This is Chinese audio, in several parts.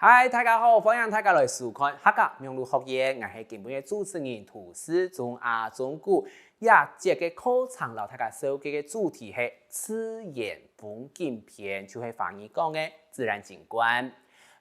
嗨，大家好，欢迎大家来收看客家名录学院，我是今本嘅主持人涂思中阿中古。这个课程老大家收嘅嘅主题係自然風景片，就係翻譯講嘅自然景觀。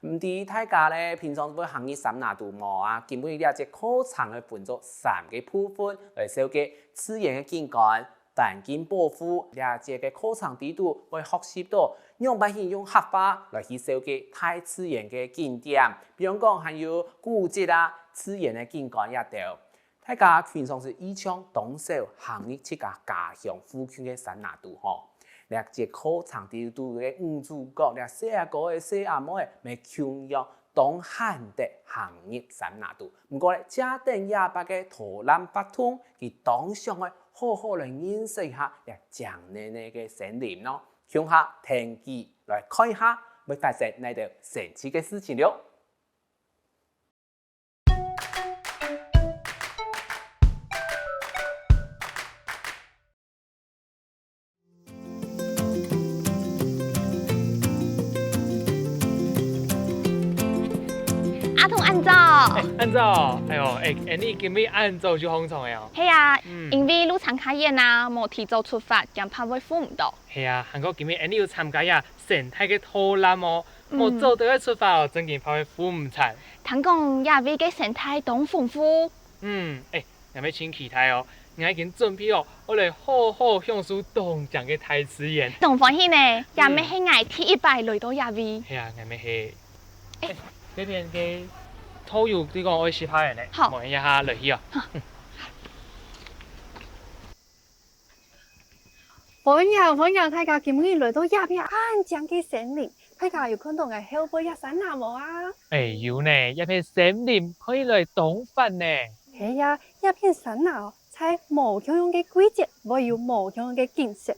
唔知大家咧平常會行啲什麼度冇啊？今本呢只課程係分作3個部分來收嘅自然嘅景觀。環境保護，呢只嘅課程地度會學習到用辦法用合法來去收嘅大自然嘅景點，比如講還有古蹟啊、自然嘅景觀一條。大家平常是以將動手行入自家家鄉附近嘅山那度嗬。呢只課程地度嘅主角，呢細個嘅細阿妹咪強要當漢的行入山那度。唔過咧，家庭也把嘅圖覽不通，佢當上嘅。好好來認識一下江內嘅森林咯，向下天氣來看一下，會發生呢啲神奇嘅事情了。阿童按照，按照，你今日按照就好重要。係啊，因為路場開演啊，冇提早出發，咁怕會付唔到。係啊，韓國今日你要參加呀生態嘅討論哦，冇早到出發哦，真件怕會付唔齊。聽講亞威嘅生態都豐富。有咩請期待哦？我已經準備哦，我嚟好好享受東江嘅大自然。同歡喜呢，亞咩係我第一擺來到亞威。係啊，我咩係。呢邊嘅土油呢個我係拍人咧，望一下落去啊。歡迎大家今日來到亞邊安江嘅森林，大家有看到我後背一山哪冇啊？有呢，一片森林可以來東翻呢。係啊，一片山哪在無同樣嘅季節，會有無同樣嘅景色。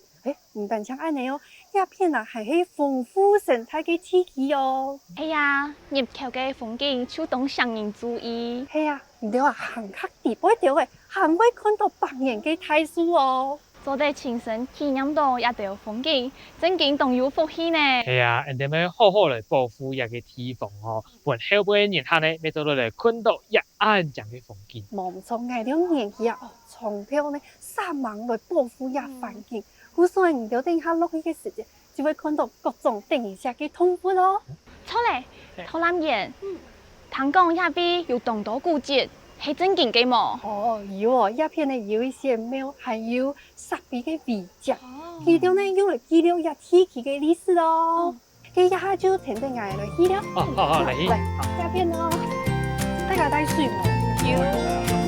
唔單止安尼哦，一片啊係喺豐富生態嘅地區哦。係啊，入口嘅風景就當上人注意。係啊，唔對話行客地背條嘅，還會看到白人嘅大樹哦。做得親身體驗到一條風景，真景動有福氣呢。係啊，人哋咪好好嚟保護一個地方哦，換後輩年下呢，咪做到嚟看到一安江嘅風景。望從外條年紀啊，從條呢3萬來保護一環境。好所以唔到定下落去嘅時節，就會看到各種定時嘅動物咯。錯咧，討覽員，聽講亞威有當到古蹟，係真景嘅冇？哦，有哦，一片呢有一些廟，還有特別嘅遺跡，佢哋呢用嚟記錄一地區嘅歷史咯。佢一下就停定下來去了。嚟，一片咯，大家帶水冇？有。